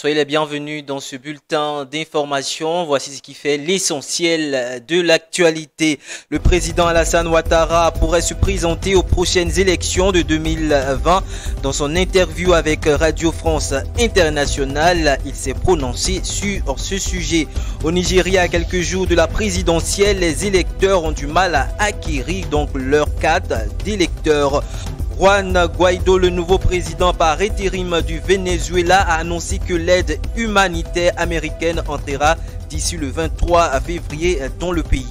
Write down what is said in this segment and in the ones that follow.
Soyez les bienvenus dans ce bulletin d'information. Voici ce qui fait l'essentiel de l'actualité. Le président Alassane Ouattara pourrait se présenter aux prochaines élections de 2020. Dans son interview avec Radio France Internationale, il s'est prononcé sur ce sujet. Au Nigeria, à quelques jours de la présidentielle, les électeurs ont du mal à acquérir donc leur carte d'électeur. Juan Guaido, le nouveau président par intérim du Venezuela, a annoncé que l'aide humanitaire américaine entrera d'ici le 23 février dans le pays.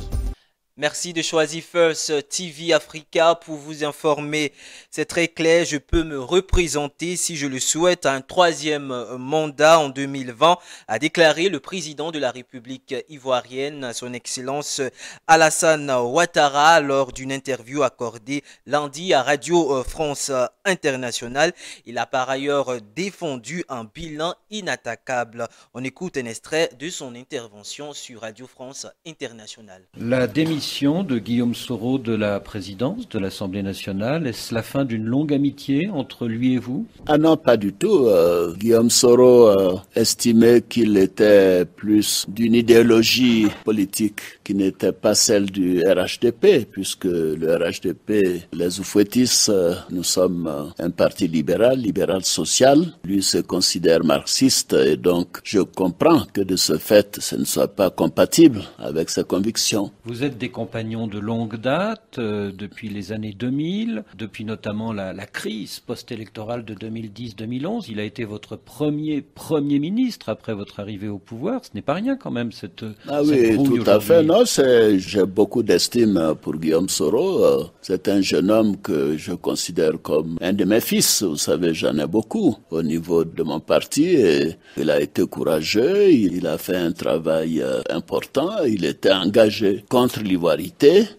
Merci de choisir First TV Africa pour vous informer. C'est très clair, je peux me représenter si je le souhaite à un troisième mandat en 2020, a déclaré le président de la République ivoirienne, son Excellence Alassane Ouattara, lors d'une interview accordée lundi à Radio France Internationale. Il a par ailleurs défendu un bilan inattaquable. On écoute un extrait de son intervention sur Radio France Internationale. La démission de Guillaume Soro de la présidence de l'Assemblée nationale, est-ce la fin d'une longue amitié entre lui et vous? Ah non, pas du tout. Guillaume Soro estimait qu'il était plus d'une idéologie politique qui n'était pas celle du RHDP, puisque le RHDP, les Oufouettis, nous sommes un parti libéral social. Lui se considère marxiste et donc je comprends que de ce fait, ce ne soit pas compatible avec ses convictions. Vous êtes des compagnons de longue date, depuis les années 2000, depuis notamment la crise post-électorale de 2010-2011. Il a été votre premier ministre après votre arrivée au pouvoir. Ce n'est pas rien quand même, cette oui, tout à fait. Non, j'ai beaucoup d'estime pour Guillaume Soro. C'est un jeune homme que je considère comme un de mes fils. Vous savez, j'en ai beaucoup au niveau de mon parti. Et il a été courageux, il a fait un travail important, il était engagé contre l'ivoirité.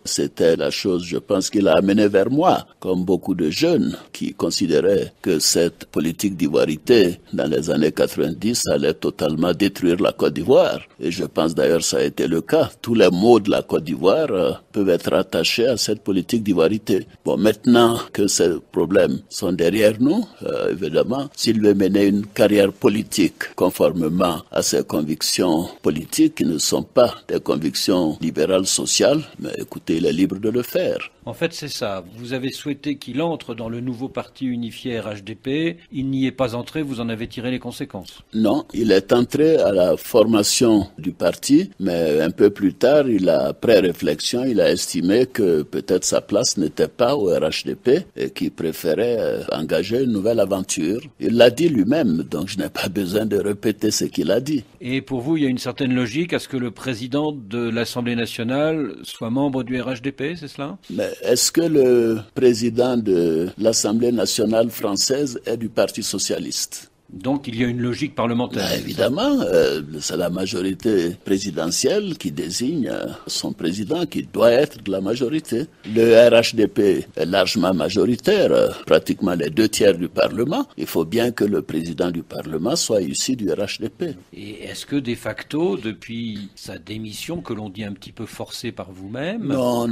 C'était la chose, je pense, qu'il a amené vers moi, comme beaucoup de jeunes qui considéraient que cette politique d'ivoirité dans les années 90 allait totalement détruire la Côte d'Ivoire. Et je pense d'ailleurs que ça a été le cas. Tous les maux de la Côte d'Ivoire peuvent être attachés à cette politique d'ivoirité. Bon, maintenant que ces problèmes sont derrière nous, évidemment, s'il veut mener une carrière politique conformément à ses convictions politiques, qui ne sont pas des convictions libérales sociales, mais écoutez, il est libre de le faire. En fait, c'est ça. Vous avez souhaité qu'il entre dans le nouveau parti unifié RHDP. Il n'y est pas entré, vous en avez tiré les conséquences. Non, il est entré à la formation du parti, mais un peu plus tard, après réflexion, il a estimé que peut-être sa place n'était pas au RHDP et qu'il préférait engager une nouvelle aventure. Il l'a dit lui-même, donc je n'ai pas besoin de répéter ce qu'il a dit. Et pour vous, il y a une certaine logique à ce que le président de l'Assemblée nationale soit membre du RHDP, c'est cela? Mais est-ce que le président de l'Assemblée nationale française est du Parti socialiste? Donc il y a une logique parlementaire. Évidemment, c'est la majorité présidentielle qui désigne son président qui doit être de la majorité. Le RHDP est largement majoritaire, pratiquement les 2/3 du Parlement. Il faut bien que le président du Parlement soit issu du RHDP. Et est-ce que de facto, depuis sa démission, que l'on dit un petit peu forcée par vous-même... Non,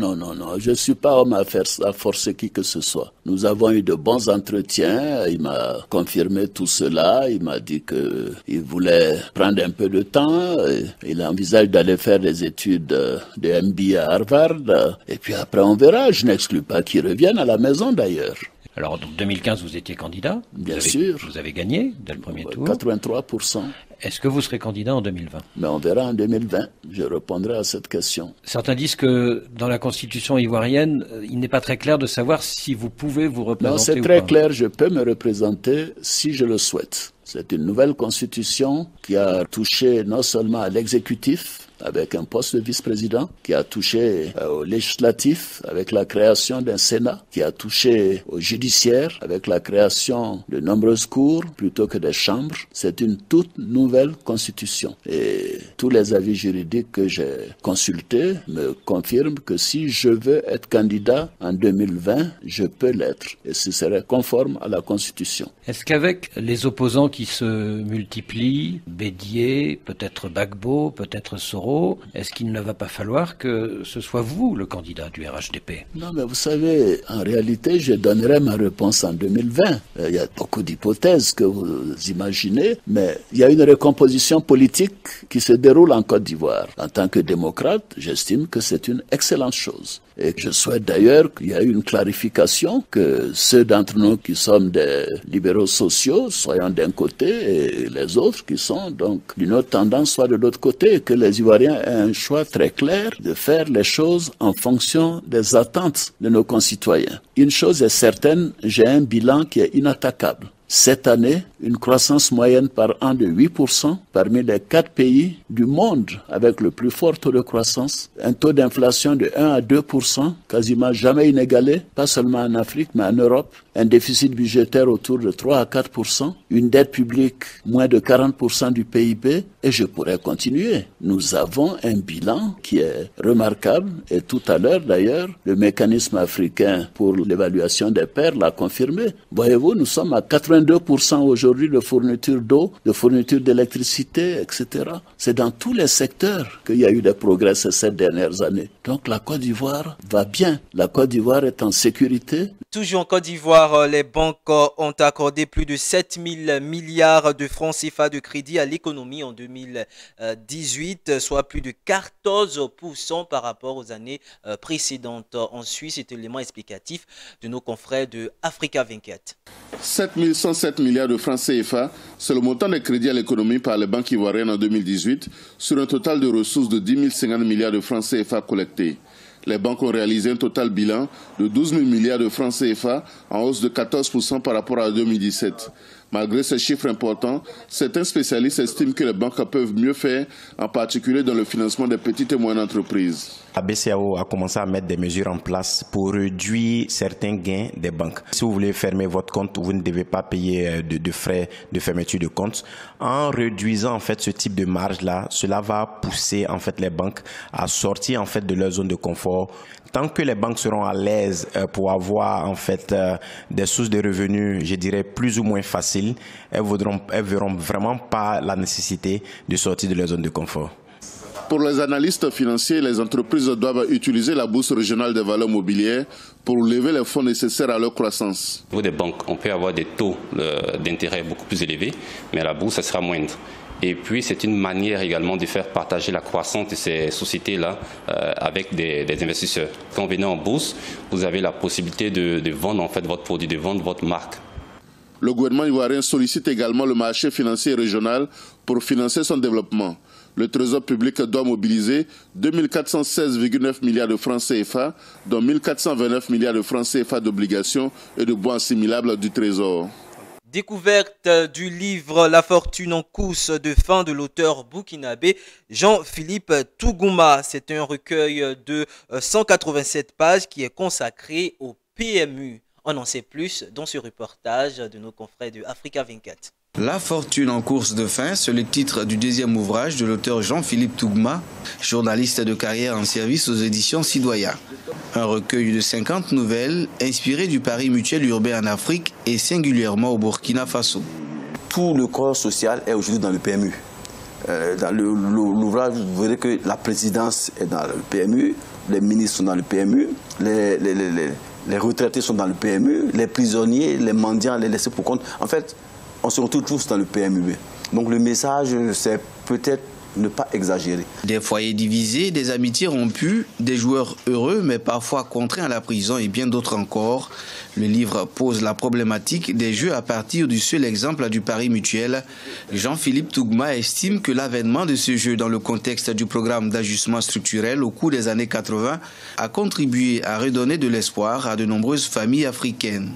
je ne suis pas homme à forcer qui que ce soit. Nous avons eu de bons entretiens, il m'a confirmé tout cela. Il m'a dit qu'il voulait prendre un peu de temps. Il envisage d'aller faire des études de MBA à Harvard. Et puis après, on verra. Je n'exclus pas qu'il revienne à la maison d'ailleurs. Alors, en 2015, vous étiez candidat. Bien sûr. Vous avez gagné dès le premier tour. 83%. Est-ce que vous serez candidat en 2020? Mais on verra en 2020. Je répondrai à cette question. Certains disent que dans la constitution ivoirienne, il n'est pas très clair de savoir si vous pouvez vous représenter. Non, c'est très clair. Je peux me représenter si je le souhaite. C'est une nouvelle constitution qui a touché non seulement à l'exécutif, avec un poste de vice-président, qui a touché au législatif avec la création d'un Sénat, qui a touché au judiciaire avec la création de nombreuses cours plutôt que des chambres. C'est une toute nouvelle constitution. Et tous les avis juridiques que j'ai consultés me confirment que si je veux être candidat en 2020, je peux l'être. Et ce serait conforme à la constitution. Est-ce qu'avec les opposants qui se multiplient, Bédié, peut-être Gbagbo, peut-être Soro, Soro, est-ce qu'il ne va pas falloir que ce soit vous le candidat du RHDP? Non, mais vous savez, en réalité, je donnerai ma réponse en 2020. Il y a beaucoup d'hypothèses que vous imaginez, mais il y a une recomposition politique qui se déroule en Côte d'Ivoire. En tant que démocrate, j'estime que c'est une excellente chose. Et je souhaite d'ailleurs qu'il y ait une clarification, que ceux d'entre nous qui sommes des libéraux sociaux soyons d'un côté et les autres qui sont donc d'une autre tendance soient de l'autre côté, et que les Ivoiriens aient un choix très clair de faire les choses en fonction des attentes de nos concitoyens. Une chose est certaine, j'ai un bilan qui est inattaquable. Cette année, une croissance moyenne par an de 8% parmi les 4 pays du monde avec le plus fort taux de croissance, un taux d'inflation de 1 à 2%, quasiment jamais inégalé, pas seulement en Afrique mais en Europe, un déficit budgétaire autour de 3 à 4%, une dette publique moins de 40% du PIB, et je pourrais continuer. Nous avons un bilan qui est remarquable, et tout à l'heure d'ailleurs, le mécanisme africain pour l'évaluation des pairs l'a confirmé. Voyez-vous, nous sommes à 82% aujourd'hui de fourniture d'eau, de fourniture d'électricité, etc. C'est dans tous les secteurs qu'il y a eu des progrès ces 7 dernières années. Donc la Côte d'Ivoire va bien. La Côte d'Ivoire est en sécurité. Toujours en Côte d'Ivoire, les banques ont accordé plus de 7 000 milliards de francs CFA de crédit à l'économie en 2018, soit plus de 14% par rapport aux années précédentes. En Suisse, c'est l'élément explicatif de nos confrères de Africa 24. 7 107 milliards de francs CFA, c'est le montant des crédits à l'économie par les banques ivoiriennes en 2018, sur un total de ressources de 10 050 milliards de francs CFA collectés. Les banques ont réalisé un total bilan de 12 000 milliards de francs CFA, en hausse de 14% par rapport à 2017. Malgré ces chiffres importants, certains spécialistes estiment que les banques peuvent mieux faire, en particulier dans le financement des petites et moyennes entreprises. La BCEAO a commencé à mettre des mesures en place pour réduire certains gains des banques. Si vous voulez fermer votre compte, vous ne devez pas payer de frais de fermeture de compte. En réduisant en fait ce type de marge-là, cela va pousser en fait les banques à sortir en fait de leur zone de confort. Tant que les banques seront à l'aise pour avoir en fait des sources de revenus, je dirais plus ou moins faciles, elles verront vraiment pas la nécessité de sortir de leur zone de confort. Pour les analystes financiers, les entreprises doivent utiliser la bourse régionale des valeurs mobilières pour lever les fonds nécessaires à leur croissance. Au niveau des banques, on peut avoir des taux d'intérêt beaucoup plus élevés, mais à la bourse, ça sera moindre. Et puis, c'est une manière également de faire partager la croissance de ces sociétés-là avec des investisseurs. Quand vous venez en bourse, vous avez la possibilité de vendre en fait votre produit, de vendre votre marque. Le gouvernement ivoirien sollicite également le marché financier régional pour financer son développement. Le Trésor public doit mobiliser 2 416,9 milliards de francs CFA, dont 1 429 milliards de francs CFA d'obligations et de bons assimilables du Trésor. Découverte du livre La fortune en course de fin de l'auteur burkinabé Jean-Philippe Tougouma. C'est un recueil de 187 pages qui est consacré au PMU. On en sait plus dans ce reportage de nos confrères de Africa 24. La fortune en course de fin, c'est le titre du deuxième ouvrage de l'auteur Jean-Philippe Tougouma, journaliste de carrière en service aux éditions Sidoya. Un recueil de 50 nouvelles inspirées du pari mutuel urbain en Afrique et singulièrement au Burkina Faso. Tout le corps social est aujourd'hui dans le PMU. Dans l'ouvrage, vous verrez que la présidence est dans le PMU, les ministres sont dans le PMU, les retraités sont dans le PMU, les prisonniers, les mendiants, les laissés pour compte. En fait, on se retrouve tous dans le PMU. Donc le message, c'est peut-être ne pas exagérer. Des foyers divisés, des amitiés rompues, des joueurs heureux mais parfois contraints à la prison et bien d'autres encore. Le livre pose la problématique des jeux à partir du seul exemple du pari mutuel. Jean-Philippe Tougouma estime que l'avènement de ce jeu dans le contexte du programme d'ajustement structurel au cours des années 80 a contribué à redonner de l'espoir à de nombreuses familles africaines.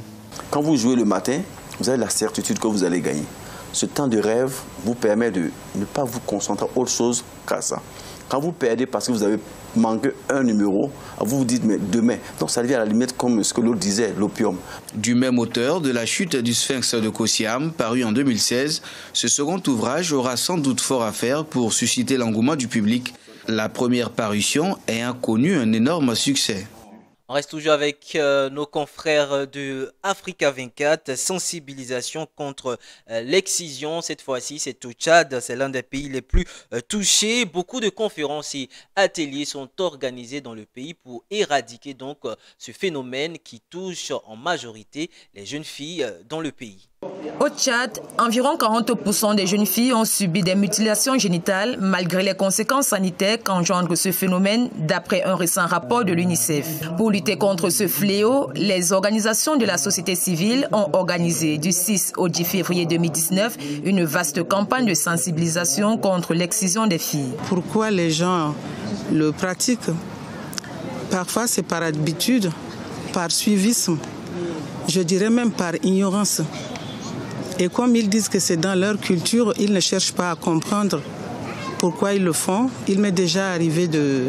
Quand vous jouez le matin, vous avez la certitude que vous allez gagner. Ce temps de rêve vous permet de ne pas vous concentrer autre chose qu'à ça. Quand vous perdez parce que vous avez manqué un numéro, vous vous dites mais demain. Donc ça devient à la limite comme ce que l'autre disait, l'opium. Du même auteur de La chute du Sphinx de Kosiam, paru en 2016, ce second ouvrage aura sans doute fort à faire pour susciter l'engouement du public. La première parution ayant connu un énorme succès. On reste toujours avec nos confrères de Africa 24, sensibilisation contre l'excision. Cette fois-ci, c'est au Tchad, c'est l'un des pays les plus touchés. Beaucoup de conférences et ateliers sont organisés dans le pays pour éradiquer donc ce phénomène qui touche en majorité les jeunes filles dans le pays. Au Tchad, environ 40% des jeunes filles ont subi des mutilations génitales malgré les conséquences sanitaires qu'engendre ce phénomène d'après un récent rapport de l'UNICEF. Pour lutter contre ce fléau, les organisations de la société civile ont organisé du 6 au 10 février 2019 une vaste campagne de sensibilisation contre l'excision des filles. Pourquoi les gens le pratiquent? Parfois c'est par habitude, par suivisme, je dirais même par ignorance. Et comme ils disent que c'est dans leur culture, ils ne cherchent pas à comprendre pourquoi ils le font. Il m'est déjà arrivé de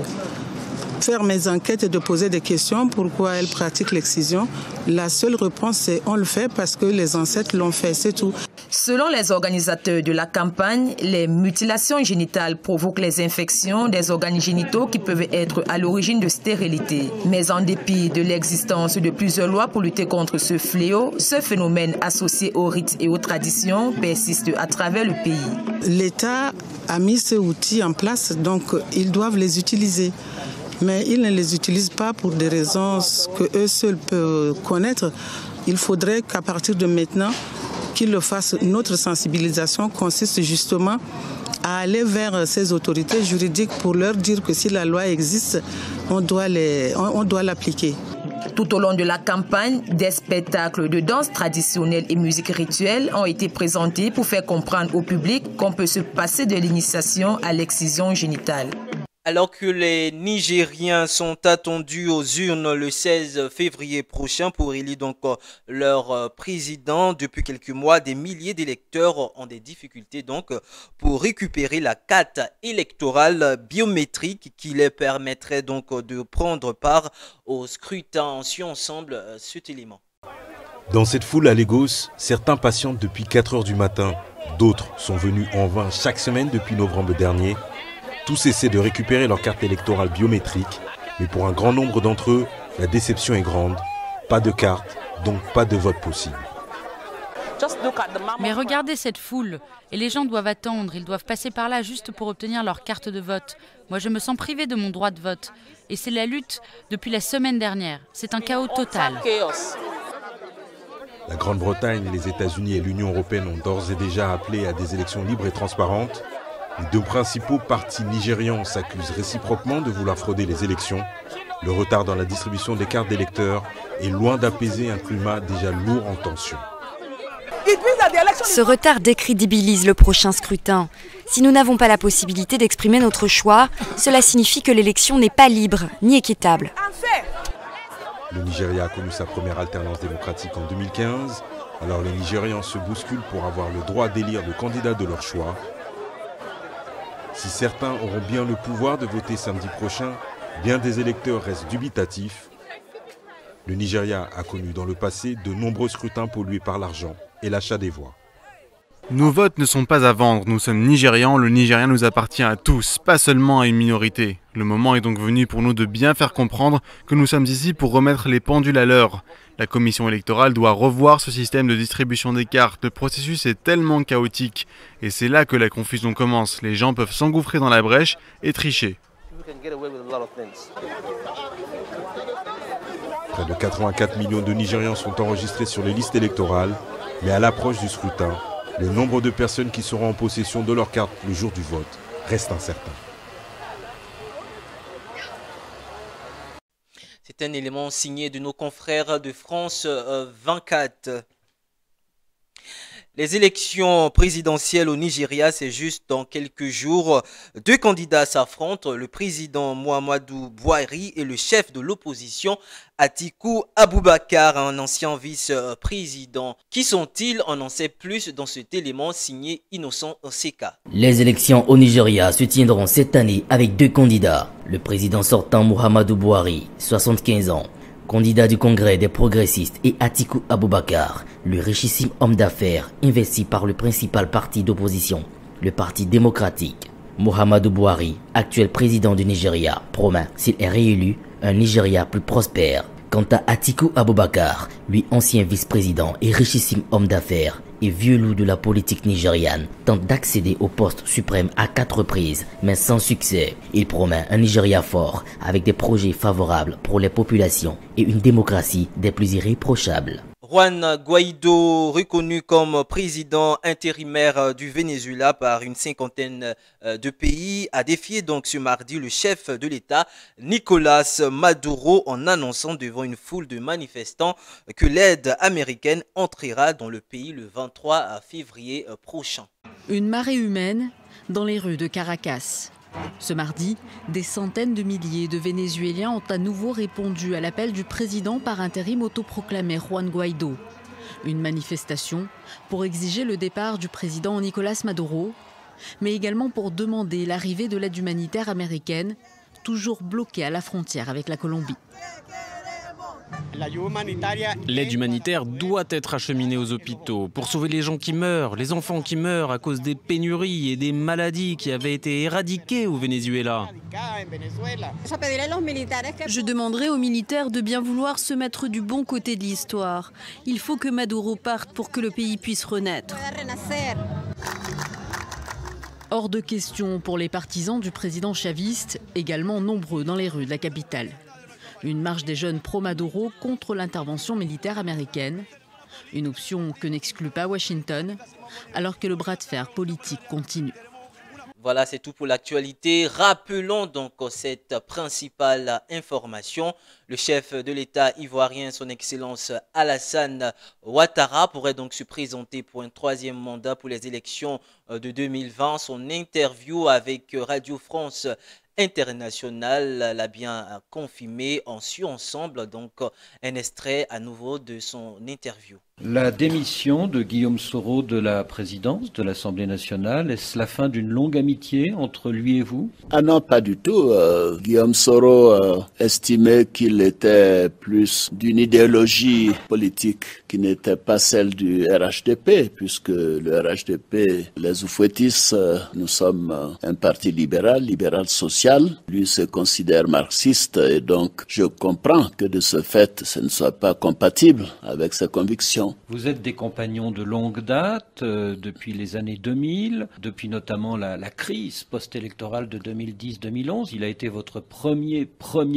faire mes enquêtes et de poser des questions. Pourquoi elles pratiquent l'excision? La seule réponse, c'est on le fait parce que les ancêtres l'ont fait, c'est tout. Selon les organisateurs de la campagne, les mutilations génitales provoquent les infections des organes génitaux qui peuvent être à l'origine de stérilité. Mais en dépit de l'existence de plusieurs lois pour lutter contre ce fléau, ce phénomène associé aux rites et aux traditions persiste à travers le pays. L'État a mis ces outils en place, donc ils doivent les utiliser. Mais ils ne les utilisent pas pour des raisons que eux seuls peuvent connaître. Il faudrait qu'à partir de maintenant, qu'ils le fassent. Notre sensibilisation consiste justement à aller vers ces autorités juridiques pour leur dire que si la loi existe, on doit l'appliquer. Tout au long de la campagne, des spectacles de danse traditionnelle et musique rituelle ont été présentés pour faire comprendre au public qu'on peut se passer de l'initiation à l'excision génitale. Alors que les Nigériens sont attendus aux urnes le 16 février prochain pour élire donc leur président, depuis quelques mois, des milliers d'électeurs ont des difficultés donc pour récupérer la carte électorale biométrique qui les permettrait donc de prendre part au scrutin. On suit ensemble cet élément. Dans cette foule à Lagos, certains patientent depuis 4 heures du matin. D'autres sont venus en vain chaque semaine depuis novembre dernier. Tous essaient de récupérer leur carte électorale biométrique, mais pour un grand nombre d'entre eux, la déception est grande. Pas de carte, donc pas de vote possible. Mais regardez cette foule, et les gens doivent attendre, ils doivent passer par là juste pour obtenir leur carte de vote. Moi je me sens privé de mon droit de vote, et c'est la lutte depuis la semaine dernière. C'est un chaos total. La Grande-Bretagne, les États-Unis et l'Union européenne ont d'ores et déjà appelé à des élections libres et transparentes. Les deux principaux partis nigérians s'accusent réciproquement de vouloir frauder les élections. Le retard dans la distribution des cartes d'électeurs est loin d'apaiser un climat déjà lourd en tension. Ce retard décrédibilise le prochain scrutin. Si nous n'avons pas la possibilité d'exprimer notre choix, cela signifie que l'élection n'est pas libre ni équitable. Le Nigeria a connu sa première alternance démocratique en 2015. Alors les Nigérians se bousculent pour avoir le droit d'élire le candidat de leur choix. Si certains auront bien le pouvoir de voter samedi prochain, bien des électeurs restent dubitatifs. Le Nigeria a connu dans le passé de nombreux scrutins pollués par l'argent et l'achat des voix. Nos votes ne sont pas à vendre, nous sommes Nigérians, le Nigeria nous appartient à tous, pas seulement à une minorité. Le moment est donc venu pour nous de bien faire comprendre que nous sommes ici pour remettre les pendules à l'heure. La commission électorale doit revoir ce système de distribution des cartes. Le processus est tellement chaotique. Et c'est là que la confusion commence. Les gens peuvent s'engouffrer dans la brèche et tricher. Près de 84 millions de Nigérians sont enregistrés sur les listes électorales. Mais à l'approche du scrutin, le nombre de personnes qui seront en possession de leur carte le jour du vote reste incertain. C'est un élément signé de nos confrères de France 24. Les élections présidentielles au Nigeria, c'est juste dans quelques jours. Deux candidats s'affrontent, le président Muhammadu Buhari et le chef de l'opposition Atiku Abubakar, un ancien vice-président. Qui sont-ils? On en sait plus dans cet élément signé Innocent Oseka. Les élections au Nigeria se tiendront cette année avec deux candidats. Le président sortant Muhammadu Buhari, 75 ans, candidat du Congrès des progressistes, et Atiku Abubakar, le richissime homme d'affaires investi par le principal parti d'opposition, le Parti démocratique. Muhammadu Buhari, actuel président du Nigeria, promet, s'il est réélu, un Nigeria plus prospère. Quant à Atiku Abubakar, lui ancien vice-président et richissime homme d'affaires et vieux loup de la politique nigériane, tente d'accéder au poste suprême à 4 reprises, mais sans succès. Il promet un Nigeria fort, avec des projets favorables pour les populations et une démocratie des plus irréprochables. Juan Guaido, reconnu comme président intérimaire du Venezuela par une cinquantaine de pays, a défié donc ce mardi le chef de l'État, Nicolás Maduro, en annonçant devant une foule de manifestants que l'aide américaine entrera dans le pays le 23 février prochain. Une marée humaine dans les rues de Caracas. Ce mardi, des centaines de milliers de Vénézuéliens ont à nouveau répondu à l'appel du président par intérim autoproclamé Juan Guaido. Une manifestation pour exiger le départ du président Nicolás Maduro, mais également pour demander l'arrivée de l'aide humanitaire américaine, toujours bloquée à la frontière avec la Colombie. L'aide humanitaire doit être acheminée aux hôpitaux pour sauver les gens qui meurent, les enfants qui meurent à cause des pénuries et des maladies qui avaient été éradiquées au Venezuela. Je demanderai aux militaires de bien vouloir se mettre du bon côté de l'histoire. Il faut que Maduro parte pour que le pays puisse renaître. Hors de question pour les partisans du président chaviste, également nombreux dans les rues de la capitale. Une marche des jeunes pro-Maduro contre l'intervention militaire américaine. Une option que n'exclut pas Washington, alors que le bras de fer politique continue. Voilà, c'est tout pour l'actualité. Rappelons donc cette principale information. Le chef de l'État ivoirien, son Excellence Alassane Ouattara, pourrait donc se présenter pour un 3e mandat pour les élections de 2020. Son interview avec Radio France International l'a bien confirmé. On suit ensemble donc un extrait à nouveau de son interview. La démission de Guillaume Soro de la présidence de l'Assemblée nationale, est-ce la fin d'une longue amitié entre lui et vous? Ah non, pas du tout. Guillaume Soro estimait qu'il était plus d'une idéologie politique qui n'était pas celle du RHDP, puisque le RHDP, les Oufouettis, nous sommes un parti libéral social. Lui se considère marxiste et donc je comprends que de ce fait, ce ne soit pas compatible avec ses convictions. Vous êtes des compagnons de longue date, depuis les années 2000, depuis notamment la crise post-électorale de 2010-2011. Il a été votre premier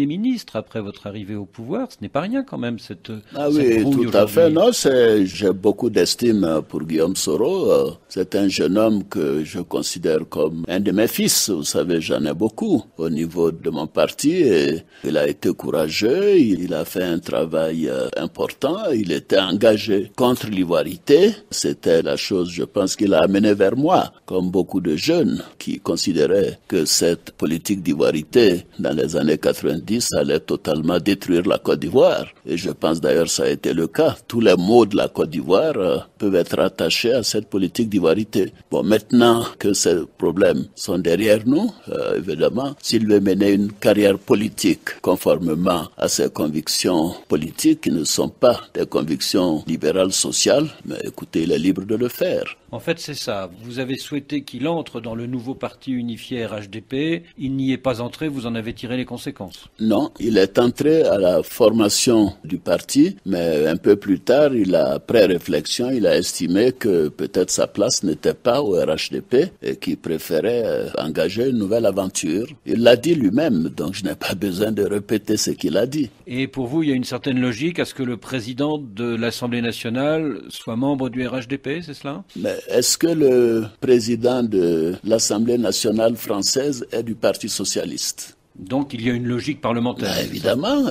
ministre après votre arrivée au pouvoir. Ce n'est pas rien quand même, cette oui, tout à fait. Non, j'ai beaucoup d'estime pour Guillaume Soro. C'est un jeune homme que je considère comme un de mes fils. Vous savez, j'en ai beaucoup au niveau de mon parti. Et il a été courageux, il a fait un travail important, il était engagé contre l'ivoirité. C'était la chose, je pense, qu'il a amené vers moi, comme beaucoup de jeunes qui considéraient que cette politique d'ivoirité dans les années 90 allait totalement détruire la Côte d'Ivoire. Et je pense d'ailleurs que ça a été le cas. Tous les maux de la Côte d'Ivoire peuvent être attachés à cette politique d'ivoirité. Bon, maintenant que ces problèmes sont derrière nous, évidemment, s'il veut mener une carrière politique conformément à ses convictions politiques, qui ne sont pas des convictions libérales sociales, mais écoutez, il est libre de le faire. En fait, c'est ça. Vous avez souhaité qu'il entre dans le nouveau parti unifié RHDP. Il n'y est pas entré, vous en avez tiré les conséquences. Non, il est entré à la formation du parti, mais un peu plus tard, après réflexion, il a estimé que peut-être sa place n'était pas au RHDP et qu'il préférait engager une nouvelle aventure. Il l'a dit lui-même, donc je n'ai pas besoin de répéter ce qu'il a dit. Et pour vous, il y a une certaine logique à ce que le président de l'Assemblée nationale soit membre du RHDP, c'est cela? Mais est-ce que le président de l'Assemblée nationale française est du Parti socialiste? Donc il y a une logique parlementaire. Évidemment,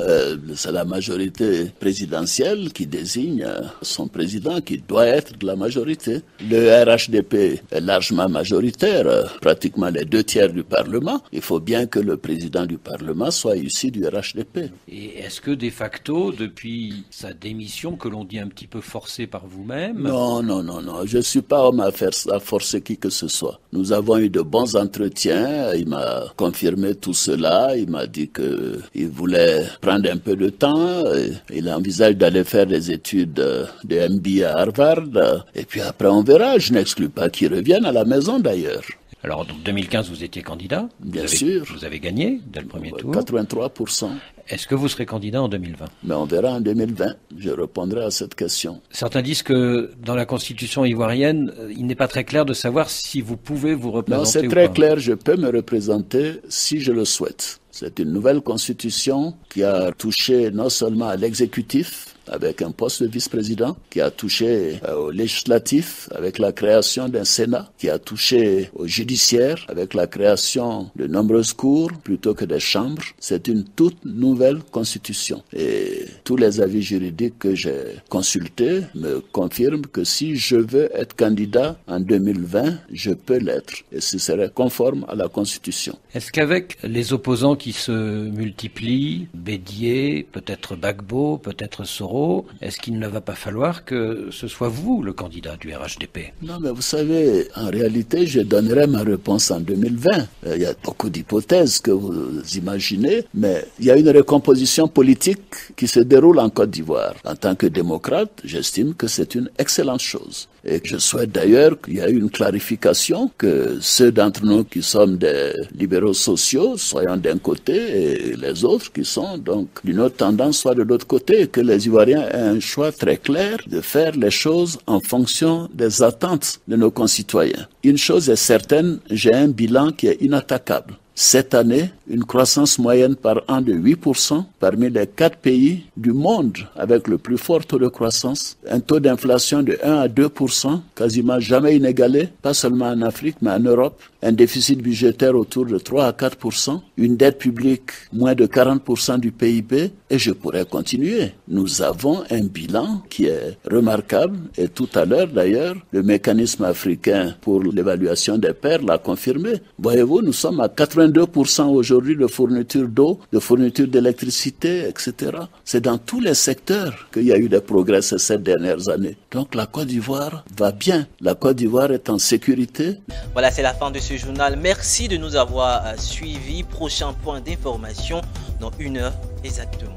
c'est la majorité présidentielle qui désigne son président, qui doit être de la majorité. Le RHDP est largement majoritaire, pratiquement les 2/3 du Parlement. Il faut bien que le président du Parlement soit issu du RHDP. Et est-ce que de facto, depuis sa démission, que l'on dit un petit peu forcée par vous-même... Non, je ne suis pas homme à forcer qui que ce soit. Nous avons eu de bons entretiens, il m'a confirmé tout cela. Il m'a dit qu'il voulait prendre un peu de temps. Il envisage d'aller faire des études de MBA à Harvard. Et puis après, on verra. Je n'exclus pas qu'il revienne à la maison d'ailleurs. Alors, donc 2015, vous étiez candidat. Bien sûr. Vous avez gagné dès le premier tour. 83%. Est-ce que vous serez candidat en 2020? Mais on verra en 2020. Je répondrai à cette question. Certains disent que dans la constitution ivoirienne, il n'est pas très clair de savoir si vous pouvez vous représenter. Non, c'est très clair. Je peux me représenter si je le souhaite. C'est une nouvelle constitution qui a touché non seulement à l'exécutif, avec un poste de vice-président, qui a touché au législatif avec la création d'un Sénat, qui a touché au judiciaire avec la création de nombreuses cours plutôt que des chambres. C'est une toute nouvelle constitution. Et tous les avis juridiques que j'ai consultés me confirment que si je veux être candidat en 2020, je peux l'être. Et ce serait conforme à la constitution. Est-ce qu'avec les opposants qui se multiplient, Bédié, peut-être Gbagbo, peut-être Soro, est-ce qu'il ne va pas falloir que ce soit vous le candidat du RHDP? Non, mais vous savez, en réalité, je donnerai ma réponse en 2020. Il y a beaucoup d'hypothèses que vous imaginez, mais il y a une recomposition politique qui se déroule en Côte d'Ivoire. En tant que démocrate, j'estime que c'est une excellente chose. Et je souhaite d'ailleurs qu'il y ait une clarification, que ceux d'entre nous qui sommes des libéraux sociaux soyons d'un côté et les autres qui sont donc d'une autre tendance soient de l'autre côté, et que les Ivoiriens aient un choix très clair de faire les choses en fonction des attentes de nos concitoyens. Une chose est certaine, j'ai un bilan qui est inattaquable. Cette année, une croissance moyenne par an de 8% parmi les 4 pays du monde avec le plus fort taux de croissance. Un taux d'inflation de 1 à 2%, quasiment jamais inégalé, pas seulement en Afrique, mais en Europe. Un déficit budgétaire autour de 3 à 4%. Une dette publique moins de 40% du PIB. Et je pourrais continuer. Nous avons un bilan qui est remarquable. Et tout à l'heure, d'ailleurs, le mécanisme africain pour l'évaluation des pairs l'a confirmé. Voyez-vous, nous sommes à 82% aujourd'hui de fourniture d'eau, de fourniture d'électricité, etc. C'est dans tous les secteurs qu'il y a eu des progrès ces 7 dernières années. Donc la Côte d'Ivoire va bien. La Côte d'Ivoire est en sécurité. Voilà, c'est la fin de ce journal. Merci de nous avoir suivis. Prochain point d'information dans 1 heure exactement.